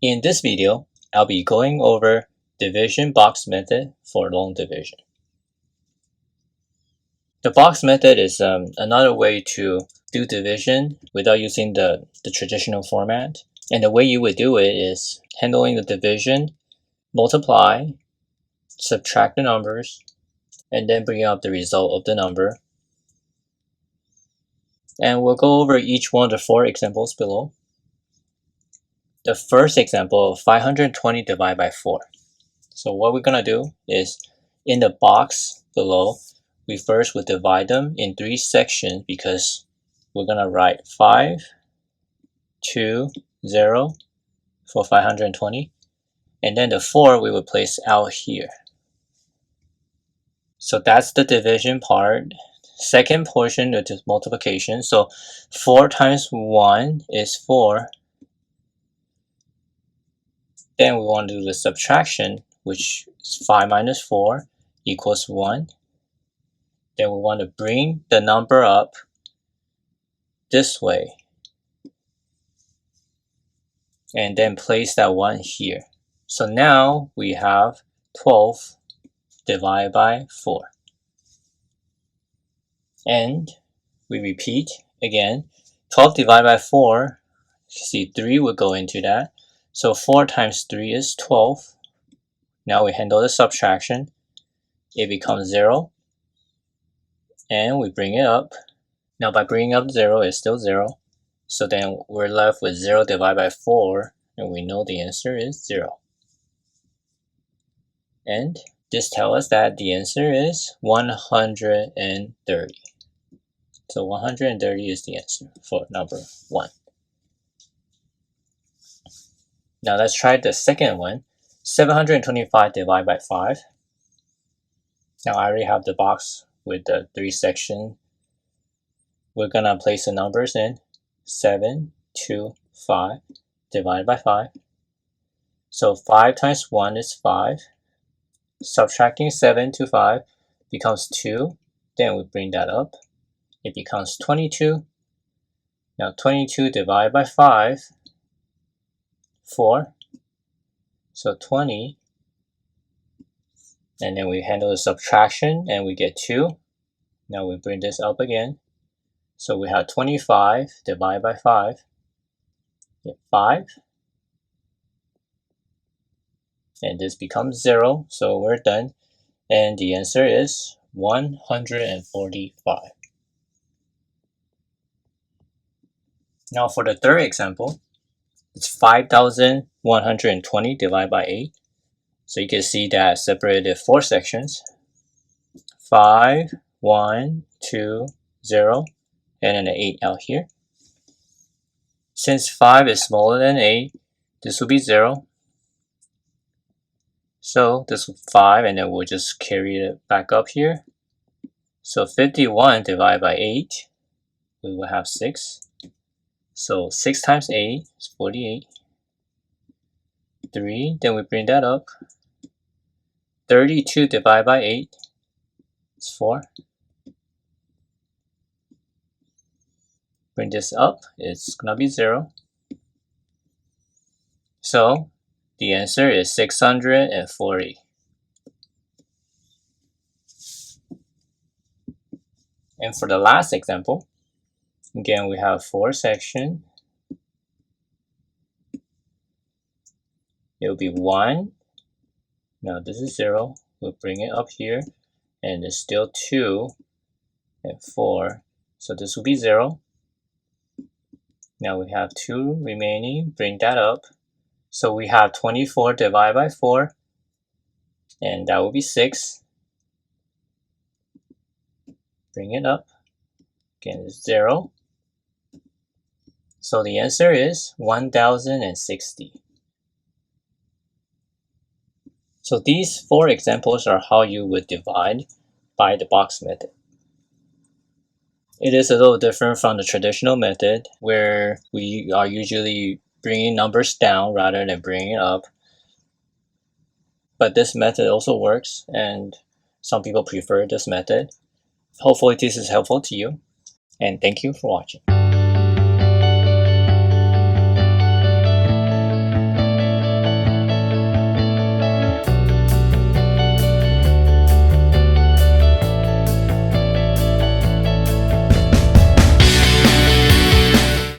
In this video, I'll be going over division box method for long division. The box method is another way to do division without using the traditional format. And the way you would do it is handling the division, multiply, subtract the numbers, and then bring up the result of the number. And we'll go over each one of the 4 examples below. The first example, 520 divided by 4. So what we're going to do is, in the box below, we first would divide them in 3 sections because we're going to write 5, 2, 0 for 520. And then the 4 we would place out here. So that's the division part. Second portion is multiplication. So 4 times 1 is 4. Then we want to do the subtraction, which is 5 minus 4 equals 1. Then we want to bring the number up this way. And then place that 1 here. So now we have 12 divided by 4. And we repeat again. 12 divided by 4, you see 3 would go into that. So 4 times 3 is 12. Now we handle the subtraction. It becomes 0. And we bring it up. Now by bringing up 0, it's still 0. So then we're left with 0 divided by 4. And we know the answer is 0. And this tells us that the answer is 130. So 130 is the answer for number 1. Now let's try the second one. 725 divided by 5. Now I already have the box with the 3 sections. We're going to place the numbers in. 7, 2, 5 divided by 5. So 5 times 1 is 5. Subtracting 7 to 5 becomes 2. Then we bring that up. It becomes 22. Now 22 divided by 5. 4. So 20. And then we handle the subtraction and we get 2. Now we bring this up again. So we have 25 divided by 5. Get 5. And this becomes 0. So we're done. And the answer is 145. Now for the third example, it's 5,120 divided by 8. So you can see that separated 4 sections. 5, 1, 2, 0, and then the 8 out here. Since 5 is smaller than 8, this will be 0. So this is 5, and then we'll just carry it back up here. So 51 divided by 8, we will have 6. So 6 times 8 is 48. 3, then we bring that up. 32 divided by 8 is 4. Bring this up, it's going to be 0. So the answer is 640. And for the last example, again, we have 4 sections. It will be 1. Now this is 0. We'll bring it up here. And it's still 2 and 4. So this will be 0. Now we have 2 remaining. Bring that up. So we have 24 divided by 4. And that will be 6. Bring it up. Again, it's 0. So the answer is 1060. So these 4 examples are how you would divide by the box method. It is a little different from the traditional method where we are usually bringing numbers down rather than bringing it up. But this method also works, and some people prefer this method. Hopefully this is helpful to you, and thank you for watching.